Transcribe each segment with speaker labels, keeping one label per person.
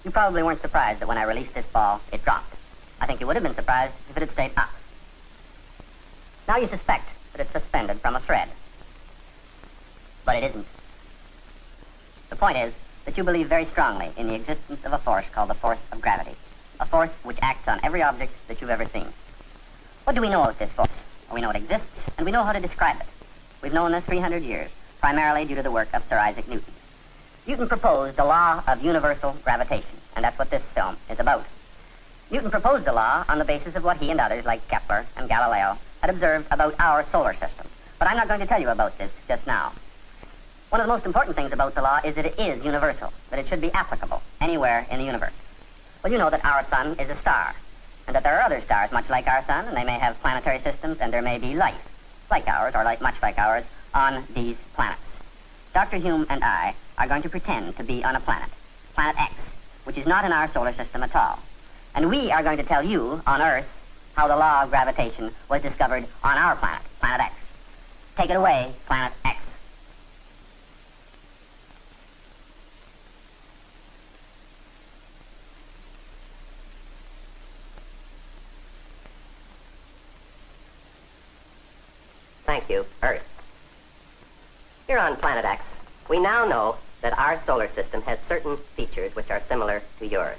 Speaker 1: You probably weren't surprised that when I released this ball, it dropped. I think you would have been surprised if it had stayed up. Now you suspect that it's suspended from a thread. But it isn't. The point is that you believe very strongly in the existence of a force called the force of gravity, a force which acts on every object that you've ever seen. What do we know of this force? Well, we know it exists, and we know how to describe it. We've known this 300 years, primarily due to the work of Sir Isaac Newton. Newton proposed the law of universal gravitation, and that's what this film is about. Newton proposed the law on the basis of what he and others, like Kepler and Galileo, had observed about our solar system. But I'm not going to tell you about this just now. One of the most important things about the law is that it is universal, that it should be applicable anywhere in the universe. Well, you know that our sun is a star, and that there are other stars much like our sun, and they may have planetary systems, and there may be life, like ours, or much like ours, on these planets. Dr. Hume and I are going to pretend to be on a planet, Planet X, which is not in our solar system at all. And we are going to tell you, on Earth, how the law of gravitation was discovered on our planet, Planet X. Take it away, Planet X.
Speaker 2: Thank you, Earth. Here on Planet X, we now know that our solar system has certain features which are similar to yours.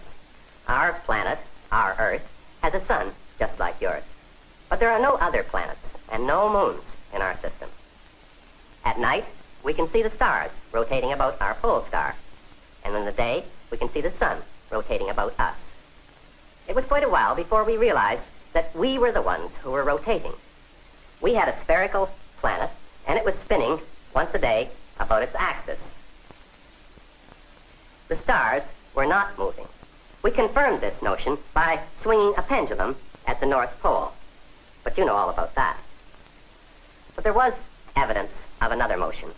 Speaker 2: Our planet, our Earth, has a sun just like yours. But there are no other planets and no moons in our system. At night, we can see the stars rotating about our pole star. And in the day, we can see the sun rotating about us. It was quite a while before we realized that we were the ones who were rotating. We had a spherical planet, and it was spinning once a day about its axis. The stars were not moving. We confirmed this notion by swinging a pendulum at the North Pole. But you know all about that. But there was evidence of another motion.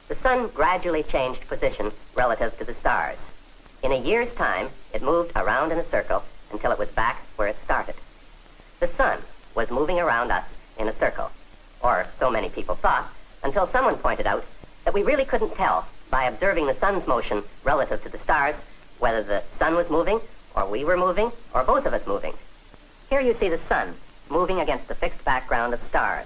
Speaker 2: The sun gradually changed position relative to the stars. In a year's time, it moved around in a circle until it was back where it started. The sun was moving around us in a circle, or so many people thought, until someone pointed out that we really couldn't tell by observing the sun's motion relative to the stars whether the sun was moving, or we were moving, or both of us moving. Here you see the sun moving against the fixed background of stars.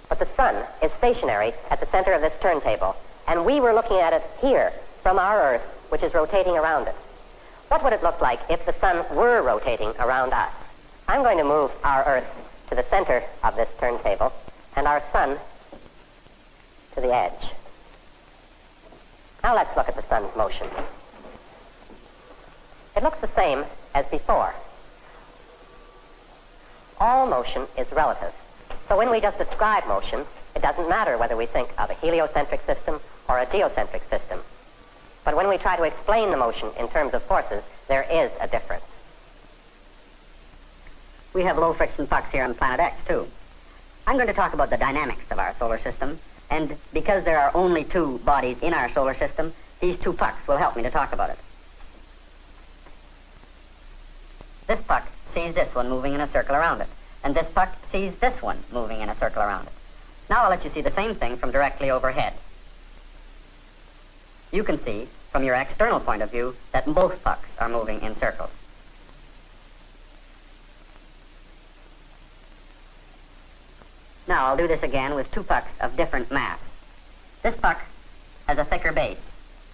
Speaker 2: But the sun is stationary at the center of this turntable, and we were looking at it here from our Earth, which is rotating around it. What would it look like if the sun were rotating around us? I'm going to move our Earth to the center of this turntable, and our sun to the edge. Now let's look at the sun's motion. It looks the same as before. All motion is relative. So when we just describe motion, it doesn't matter whether we think of a heliocentric system or a geocentric system. But when we try to explain the motion in terms of forces, there is a difference.
Speaker 1: We have low-friction pucks here on Planet X, too. I'm going to talk about the dynamics of our solar system, and because there are only two bodies in our solar system, these two pucks will help me to talk about it. This puck sees this one moving in a circle around it, and this puck sees this one moving in a circle around it. Now I'll let you see the same thing from directly overhead. You can see, from your external point of view, that both pucks are moving in circles. Now I'll do this again with two pucks of different mass. This puck has a thicker base,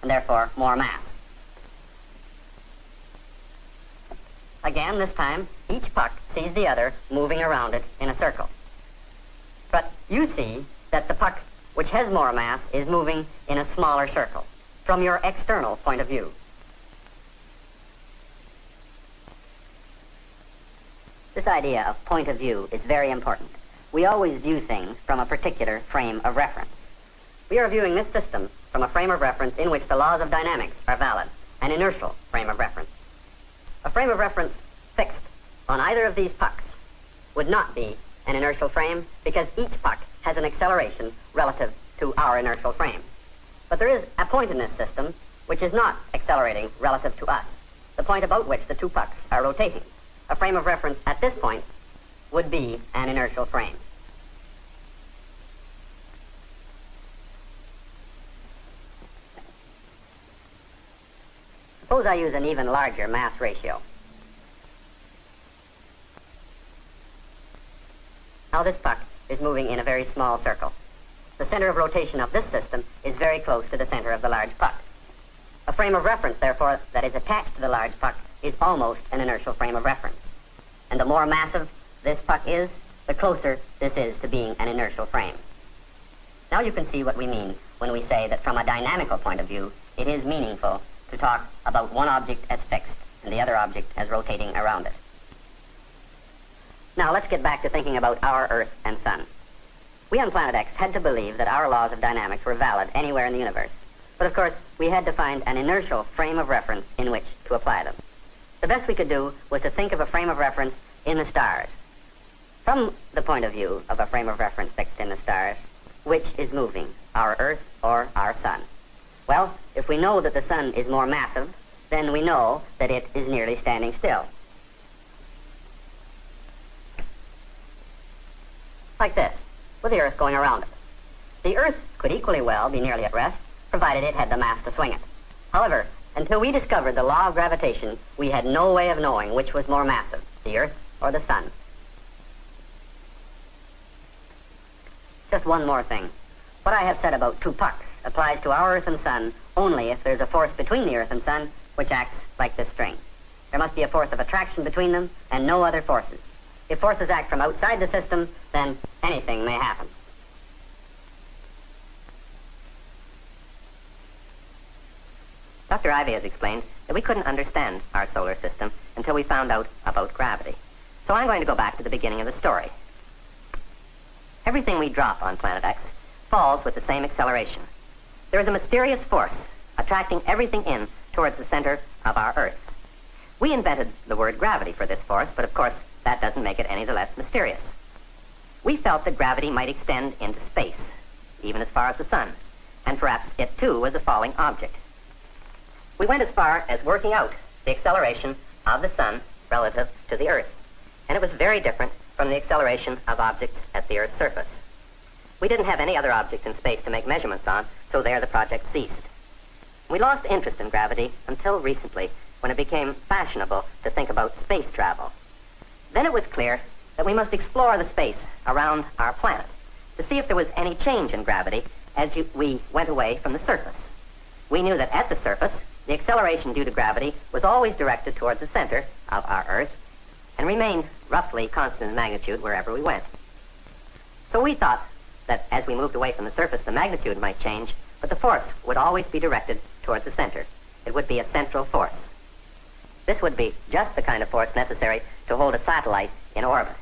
Speaker 1: and therefore more mass. Again, this time, each puck sees the other moving around it in a circle. But you see that the puck which has more mass is moving in a smaller circle, from your external point of view. This idea of point of view is very important. We always view things from a particular frame of reference. We are viewing this system from a frame of reference in which the laws of dynamics are valid, an inertial frame of reference. A frame of reference fixed on either of these pucks would not be an inertial frame because each puck has an acceleration relative to our inertial frame. But there is a point in this system which is not accelerating relative to us, the point about which the two pucks are rotating. A frame of reference at this point would be an inertial frame. Suppose I use an even larger mass ratio. Now this puck is moving in a very small circle. The center of rotation of this system is very close to the center of the large puck. A frame of reference, therefore, that is attached to the large puck is almost an inertial frame of reference. And the more massive this puck is, the closer this is to being an inertial frame. Now you can see what we mean when we say that from a dynamical point of view, it is meaningful to talk about one object as fixed and the other object as rotating around it. Now let's get back to thinking about our Earth and Sun. We on Planet X had to believe that our laws of dynamics were valid anywhere in the universe. But of course, we had to find an inertial frame of reference in which to apply them. The best we could do was to think of a frame of reference in the stars. From the point of view of a frame of reference fixed in the stars, which is moving, our Earth or our Sun? Well, if we know that the Sun is more massive, then we know that it is nearly standing still. Like this, with the Earth going around it. The Earth could equally well be nearly at rest, provided it had the mass to swing it. However, until we discovered the law of gravitation, we had no way of knowing which was more massive, the Earth or the Sun. Just one more thing. What I have said about two pucks applies to our Earth and Sun only if there's a force between the Earth and Sun which acts like this string. There must be a force of attraction between them and no other forces. If forces act from outside the system, then anything may happen.
Speaker 2: Dr. Ivy has explained that we couldn't understand our solar system until we found out about gravity. So I'm going to go back to the beginning of the story. Everything we drop on Planet X falls with the same acceleration. There is a mysterious force attracting everything in towards the center of our Earth. We invented the word gravity for this force, but of course that doesn't make it any the less mysterious. We felt that gravity might extend into space, even as far as the Sun, and perhaps it too was a falling object. We went as far as working out the acceleration of the Sun relative to the Earth, and it was very different from the acceleration of objects at the Earth's surface. We didn't have any other objects in space to make measurements on, so there the project ceased. We lost interest in gravity until recently, when it became fashionable to think about space travel. Then it was clear that we must explore the space around our planet to see if there was any change in gravity as we went away from the surface. We knew that at the surface, the acceleration due to gravity was always directed towards the center of our Earth and remained roughly constant in magnitude wherever we went. So we thought that as we moved away from the surface, the magnitude might change, but the force would always be directed towards the center. It would be a central force. This would be just the kind of force necessary to hold a satellite in orbit.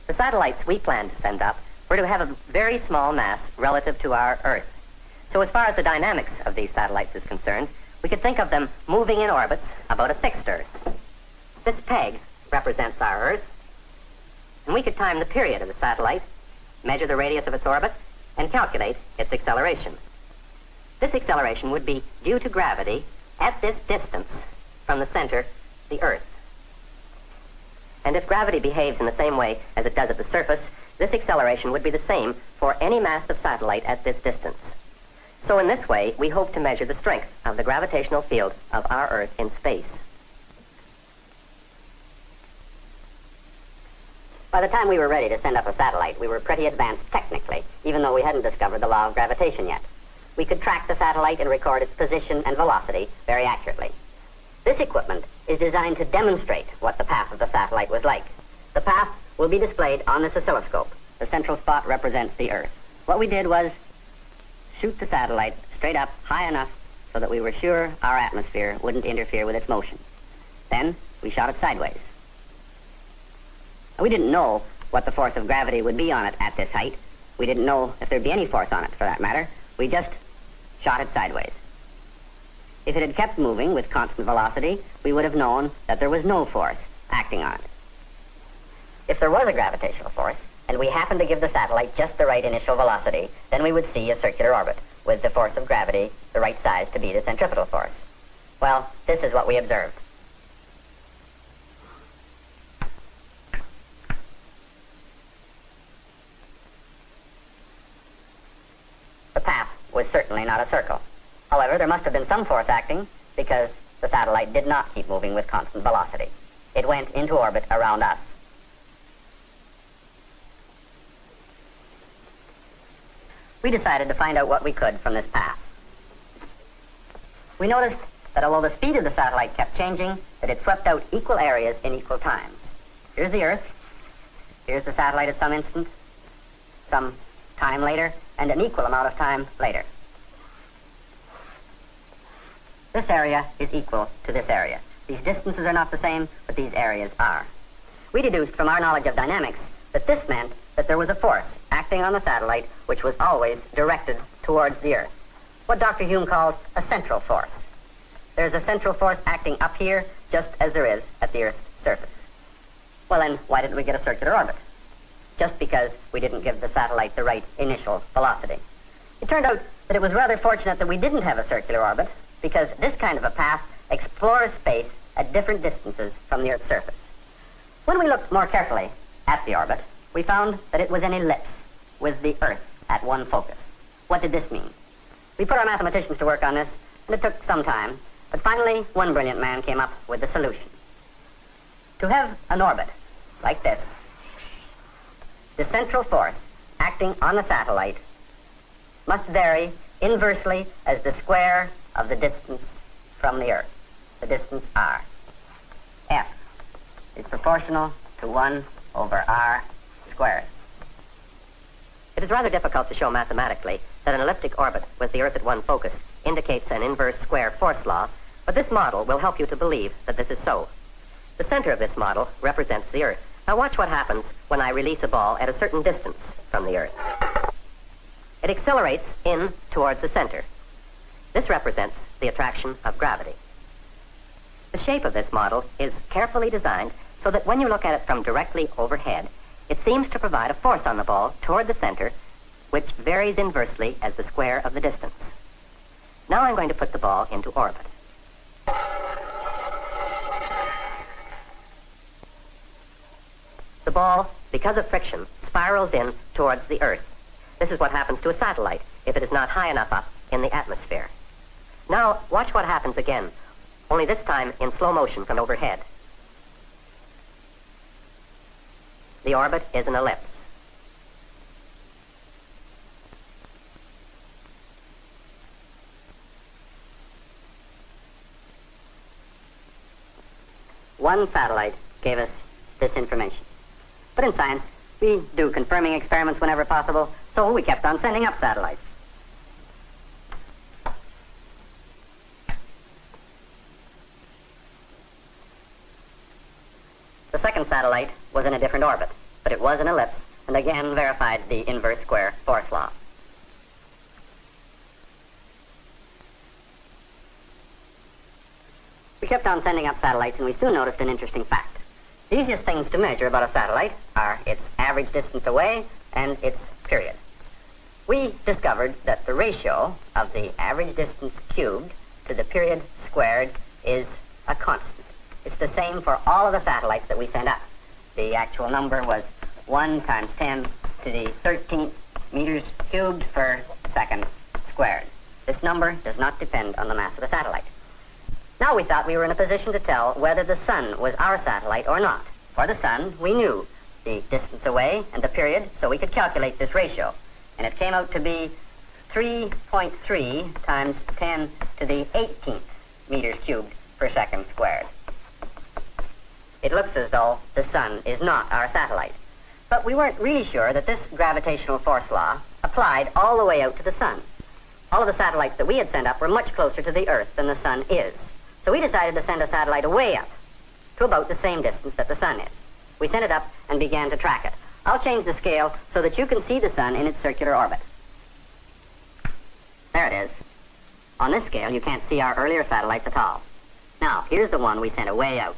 Speaker 2: The satellites we planned to send up were to have a very small mass relative to our Earth. So as far as the dynamics of these satellites is concerned, we could think of them moving in orbits about a fixed Earth. This peg represents our Earth, and we could time the period of the satellite, measure the radius of its orbit, and calculate its acceleration. This acceleration would be due to gravity at this distance from the center, the Earth. And if gravity behaves in the same way as it does at the surface, this acceleration would be the same for any mass of satellite at this distance. So in this way, we hope to measure the strength of the gravitational field of our Earth in space.
Speaker 1: By the time we were ready to send up a satellite, we were pretty advanced technically, even though we hadn't discovered the law of gravitation yet. We could track the satellite and record its position and velocity very accurately. This equipment is designed to demonstrate what the path of the satellite was like. The path will be displayed on this oscilloscope. The central spot represents the Earth. What we did was shoot the satellite straight up high enough so that we were sure our atmosphere wouldn't interfere with its motion. Then we shot it sideways. We didn't know what the force of gravity would be on it at this height. We didn't know if there'd be any force on it, for that matter. We just shot it sideways. If it had kept moving with constant velocity, we would have known that there was no force acting on it. If there was a gravitational force, and we happened to give the satellite just the right initial velocity, then we would see a circular orbit with the force of gravity the right size to be the centripetal force. Well, this is what we observed. The path was certainly not a circle. However, there must have been some force acting, because the satellite did not keep moving with constant velocity. It went into orbit around us. We decided to find out what we could from this path. We noticed that although the speed of the satellite kept changing, that it swept out equal areas in equal times. Here's the Earth. Here's the satellite at some instant, some time later, and an equal amount of time later. This area is equal to this area. These distances are not the same, but these areas are. We deduced from our knowledge of dynamics that this meant that there was a force acting on the satellite which was always directed towards the Earth. What Dr. Hume calls a central force. There's a central force acting up here just as there is at the Earth's surface. Well then, why didn't we get a circular orbit? Just because we didn't give the satellite the right initial velocity. It turned out that it was rather fortunate that we didn't have a circular orbit, because this kind of a path explores space at different distances from the Earth's surface. When we looked more carefully at the orbit, we found that it was an ellipse with the Earth at one focus. What did this mean? We put our mathematicians to work on this, and it took some time, but finally one brilliant man came up with the solution. To have an orbit like this, the central force acting on the satellite must vary inversely as the square of the distance from the Earth, the distance r. F is proportional to 1 over r squared.
Speaker 2: It is rather difficult to show mathematically that an elliptic orbit with the Earth at one focus indicates an inverse square force law, but this model will help you to believe that this is so. The center of this model represents the Earth. Now watch what happens when I release a ball at a certain distance from the Earth. It accelerates in towards the center. This represents the attraction of gravity. The shape of this model is carefully designed so that when you look at it from directly overhead, it seems to provide a force on the ball toward the center, which varies inversely as the square of the distance. Now I'm going to put the ball into orbit. The ball, because of friction, spirals in towards the Earth. This is what happens to a satellite if it is not high enough up in the atmosphere. Now, watch what happens again, only this time in slow motion from overhead. The orbit is an ellipse.
Speaker 1: One satellite gave us this information. But in science, we do confirming experiments whenever possible, so we kept on sending up satellites. The second satellite was in a different orbit, but it was an ellipse, and again verified the inverse square force law. We kept on sending up satellites, and we soon noticed an interesting fact. The easiest things to measure about a satellite are its average distance away and its period. We discovered that the ratio of the average distance cubed to the period squared is a constant. It's the same for all of the satellites that we sent up. The actual number was 1 times 10 to the 13th meters cubed per second squared. This number does not depend on the mass of the satellite. Now we thought we were in a position to tell whether the sun was our satellite or not. For the sun, we knew the distance away and the period, so we could calculate this ratio. And it came out to be 3.3 times 10 to the 18th meters cubed per second squared. It looks as though the sun is not our satellite. But we weren't really sure that this gravitational force law applied all the way out to the sun. All of the satellites that we had sent up were much closer to the Earth than the sun is. So we decided to send a satellite way up, to about the same distance that the sun is. We sent it up and began to track it. I'll change the scale so that you can see the sun in its circular orbit. There it is. On this scale, you can't see our earlier satellites at all. Now, here's the one we sent away out.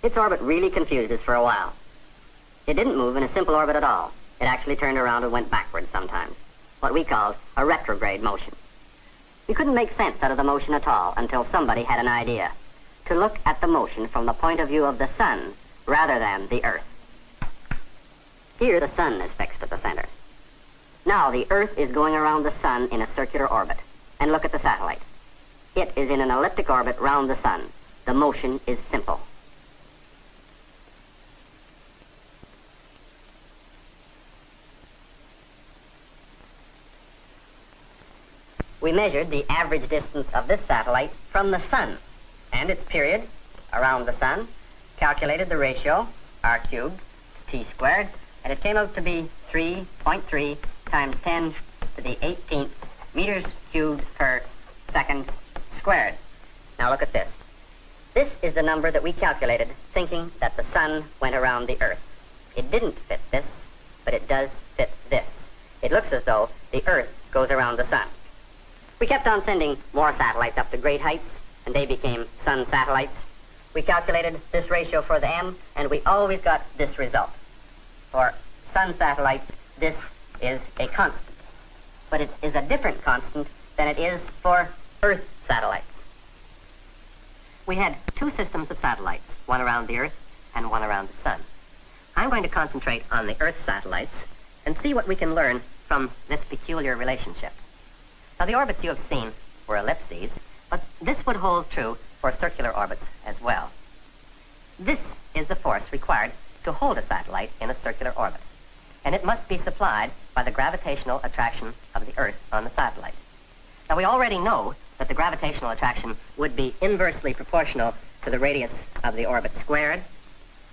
Speaker 1: Its orbit really confused us for a while. It didn't move in a simple orbit at all. It actually turned around and went backwards sometimes, what we called a retrograde motion. We couldn't make sense out of the motion at all until somebody had an idea, to look at the motion from the point of view of the sun rather than the Earth. Here the sun is fixed at the center. Now the Earth is going around the sun in a circular orbit. And look at the satellite. It is in an elliptic orbit round the sun. The motion is simple. We measured the average distance of this satellite from the sun and its period around the sun, calculated the ratio, r cubed to t squared, and it came out to be 3.3 times 10 to the 18th meters cubed per second squared. Now look at this. This is the number that we calculated thinking that the sun went around the Earth. It didn't fit this, but it does fit this. It looks as though the Earth goes around the sun. We kept on sending more satellites up to great heights, and they became sun satellites. We calculated this ratio for the M, and we always got this result. For sun satellites, this is a constant. But it is a different constant than it is for Earth satellites. We had two systems of satellites, one around the Earth and one around the sun. I'm going to concentrate on the Earth satellites and see what we can learn from this peculiar relationship. Now, the orbits you have seen were ellipses, but this would hold true for circular orbits as well. This is the force required to hold a satellite in a circular orbit, and it must be supplied by the gravitational attraction of the Earth on the satellite. Now, we already know that the gravitational attraction would be inversely proportional to the radius of the orbit squared,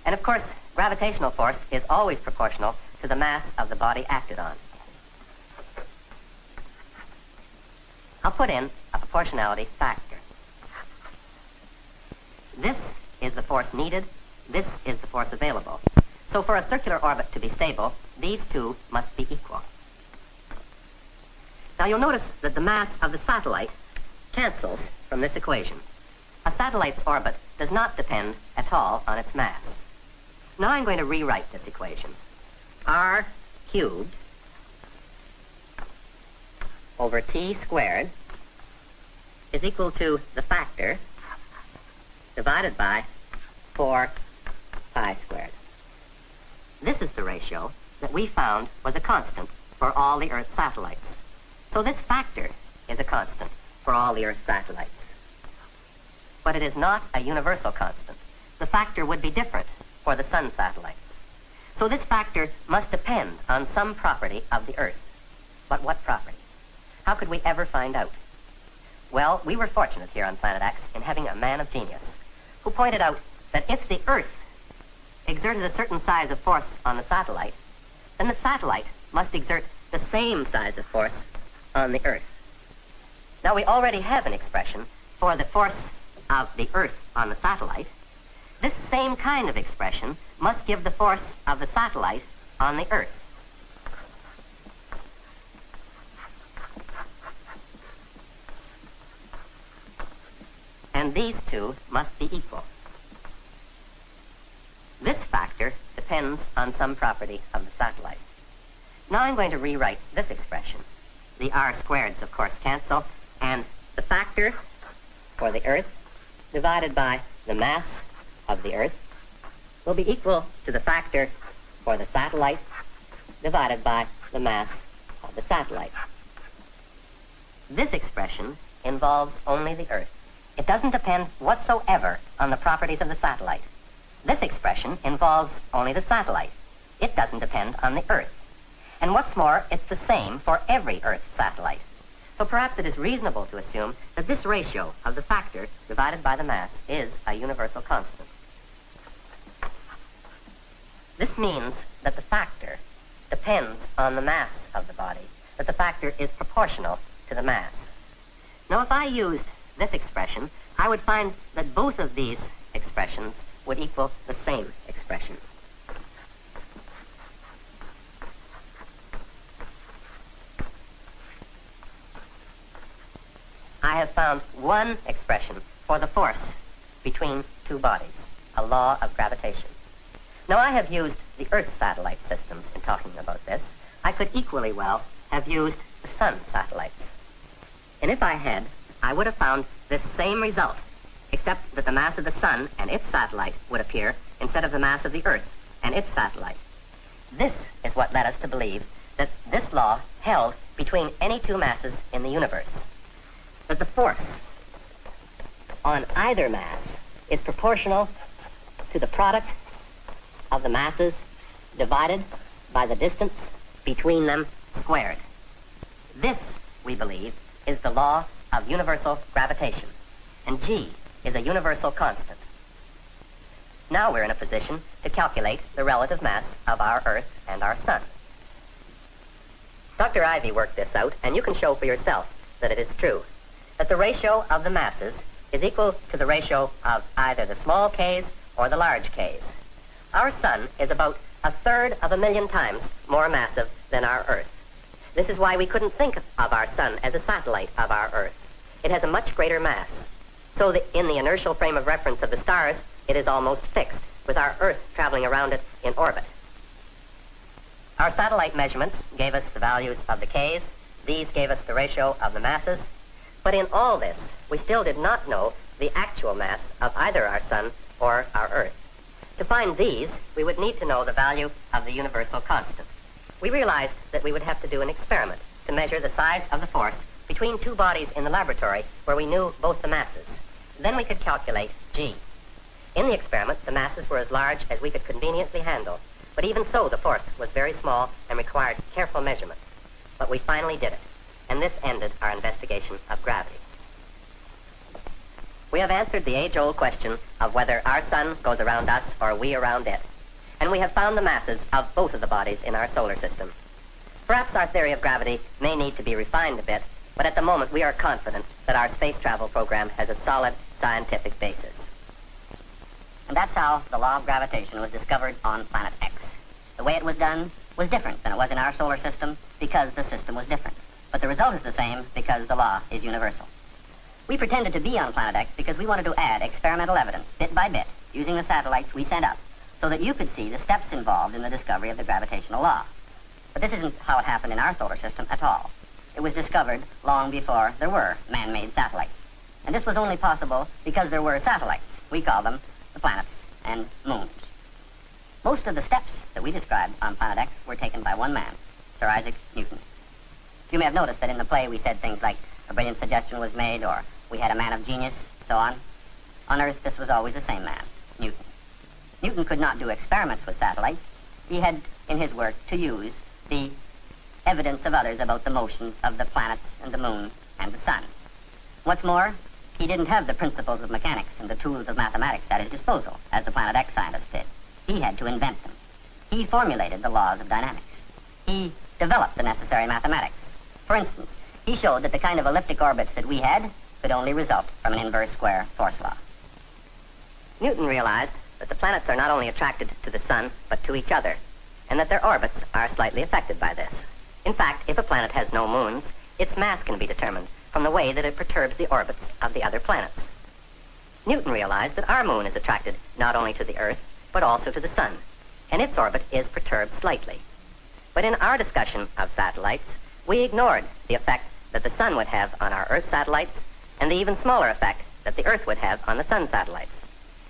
Speaker 1: and of course, gravitational force is always proportional to the mass of the body acted on. I'll put in a proportionality factor. This is the force needed. This is the force available. So for a circular orbit to be stable, these two must be equal. Now you'll notice that the mass of the satellite cancels from this equation. A satellite's orbit does not depend at all on its mass. Now I'm going to rewrite this equation. R cubed over t squared is equal to the factor divided by 4 pi squared. This is the ratio that we found was a constant for all the Earth satellites. So this factor is a constant for all the Earth satellites. But it is not a universal constant. The factor would be different for the sun satellites. So this factor must depend on some property of the Earth. But what property? How could we ever find out? Well, we were fortunate here on Planet X in having a man of genius who pointed out that if the Earth exerted a certain size of force on the satellite, then the satellite must exert the same size of force on the Earth. Now, we already have an expression for the force of the Earth on the satellite. This same kind of expression must give the force of the satellite on the Earth. And these two must be equal. This factor depends on some property of the satellite. Now I'm going to rewrite this expression. The r squareds, of course, cancel, and the factor for the Earth divided by the mass of the Earth will be equal to the factor for the satellite divided by the mass of the satellite. This expression involves only the Earth. It doesn't depend whatsoever on the properties of the satellite. This expression involves only the satellite. It doesn't depend on the Earth. And what's more, it's the same for every Earth satellite. So perhaps it is reasonable to assume that this ratio of the factor divided by the mass is a universal constant. This means that the factor depends on the mass of the body, that the factor is proportional to the mass. Now, if I used this expression, I would find that both of these expressions would equal the same expression. I have found one expression for the force between two bodies, a law of gravitation. Now, I have used the Earth satellite systems in talking about this. I could equally well have used the sun satellites. And if I had, I would have found this same result, except that the mass of the sun and its satellite would appear instead of the mass of the Earth and its satellite. This is what led us to believe that this law held between any two masses in the universe, that the force
Speaker 2: on either mass is proportional to the product of the masses divided by the distance between them squared. This, we believe, is the law of universal gravitation, and G is a universal constant. Now we're in a position to calculate the relative mass of our Earth and our Sun. Dr. Ivy worked this out, and you can show for yourself that it is true, that the ratio of the masses is equal to the ratio of either the small k's or the large k's. Our Sun is about 1/3 of a million times more massive than our Earth. This is why we couldn't think of our Sun as a satellite of our Earth. It has a much greater mass. So that in the inertial frame of reference of the stars, it is almost fixed, with our Earth traveling around it in orbit. Our satellite measurements gave us the values of the k's. These gave us the ratio of the masses. But in all this, we still did not know the actual mass of either our Sun or our Earth. To find these, we would need to know the value of the universal constant. We realized that we would have to do an experiment to measure the size of the force between two bodies in the laboratory where we knew both the masses. Then we could calculate G. In the experiment, the masses were as large as we could conveniently handle, but even so, the force was very small and required careful measurement. But we finally did it, and this ended our investigation of gravity. We have answered the age-old question of whether our Sun goes around us or we around it, and we have found the masses of both of the bodies in our solar system. Perhaps our theory of gravity may need to be refined a bit, but at the moment we are confident that our space travel program has a solid scientific basis.
Speaker 1: And that's how the law of gravitation was discovered on planet X. The way it was done was different than it was in our solar system because the system was different. But the result is the same because the law is universal. We pretended to be on planet X because we wanted to add experimental evidence, bit by bit, using the satellites we sent up, so that you could see the steps involved in the discovery of the gravitational law. But this isn't how it happened in our solar system at all. It was discovered long before there were man-made satellites. And this was only possible because there were satellites. We call them the planets and moons. Most of the steps that we described on planet X were taken by one man, Sir Isaac Newton. You may have noticed that in the play we said things like a brilliant suggestion was made or we had a man of genius, so on. On Earth, this was always the same man, Newton. Newton could not do experiments with satellites. He had, in his work, to use the evidence of others about the motions of the planets and the moon and the sun. What's more, he didn't have the principles of mechanics and the tools of mathematics at his disposal, as the Planet X scientists did. He had to invent them. He formulated the laws of dynamics. He developed the necessary mathematics. For instance, he showed that the kind of elliptic orbits that we had could only result from an inverse square force law.
Speaker 2: Newton realized that the planets are not only attracted to the sun, but to each other, and that their orbits are slightly affected by this. In fact, if a planet has no moons, its mass can be determined from the way that it perturbs the orbits of the other planets. Newton realized that our moon is attracted not only to the Earth, but also to the sun, and its orbit is perturbed slightly. But in our discussion of satellites, we ignored the effect that the sun would have on our Earth satellites and the even smaller effect that the Earth would have on the sun satellites.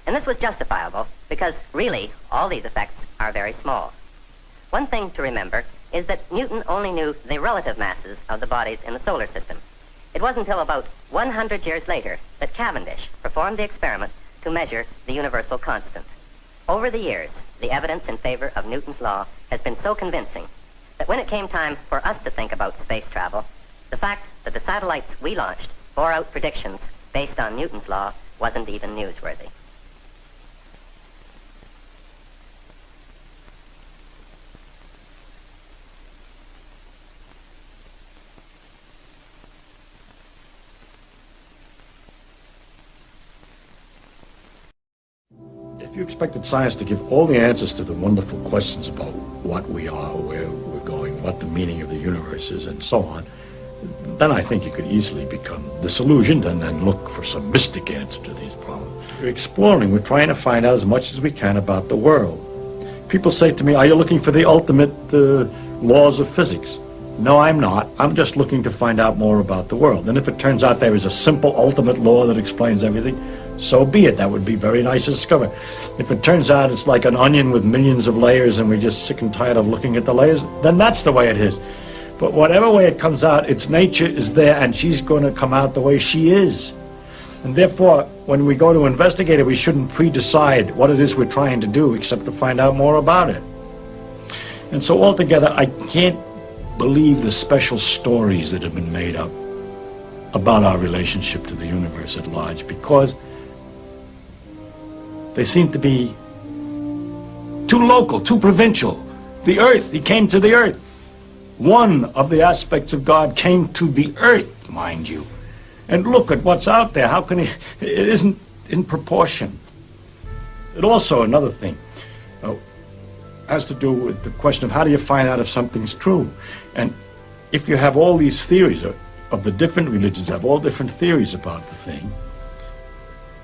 Speaker 2: And this was justifiable because, really, all these effects are very small. One thing to remember is that Newton only knew the relative masses of the bodies in the solar system. It wasn't until about 100 years later that Cavendish performed the experiment to measure the universal constant. Over the years, the evidence in favor of Newton's law has been so convincing that when it came time for us to think about space travel, the fact that the satellites we launched bore out predictions based on Newton's law wasn't even newsworthy.
Speaker 3: If you expected science to give all the answers to the wonderful questions about what we are, where we're going, what the meaning of the universe is, and so on, then I think you could easily become disillusioned and then look for some mystic answer to these problems. We're exploring, we're trying to find out as much as we can about the world. People say to me, are you looking for the ultimate laws of physics? No, I'm not. I'm just looking to find out more about the world. And if it turns out there is a simple ultimate law that explains everything, so be it. That would be very nice to discover. If it turns out it's like an onion with millions of layers and we're just sick and tired of looking at the layers, then that's the way it is. But whatever way it comes out, its nature is there and she's going to come out the way she is. And therefore, when we go to investigate it, we shouldn't pre-decide what it is we're trying to do, except to find out more about it. And so altogether, I can't believe the special stories that have been made up about our relationship to the universe at large, because they seem to be too local, too provincial. The earth, he came to the earth. One of the aspects of God came to the earth, mind you. And look at what's out there. How can it isn't in proportion. It also, another thing, has to do with the question of how do you find out if something's true. And if you have all these theories of the different religions, have all different theories about the thing,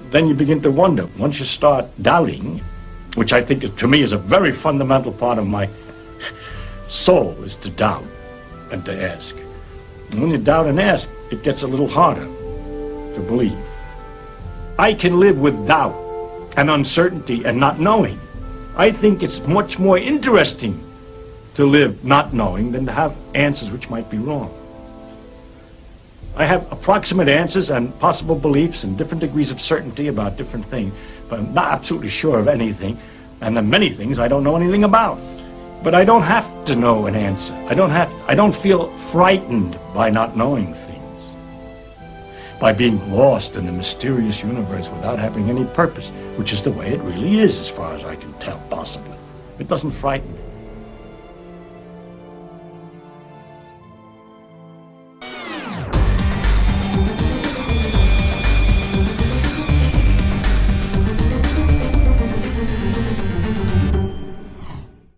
Speaker 3: then you begin to wonder. Once you start doubting, which I think to me is a very fundamental part of my soul, is to doubt and to ask. And when you doubt and ask, it gets a little harder to believe. I can live with doubt and uncertainty and not knowing. I think it's much more interesting to live not knowing than to have answers which might be wrong. I have approximate answers and possible beliefs and different degrees of certainty about different things, but I'm not absolutely sure of anything, and there are many things I don't know anything about. But I don't have to know an answer. I don't feel frightened by not knowing things, by being lost in the mysterious universe without having any purpose, which is the way it really is as far as I can tell, possibly. It doesn't frighten me.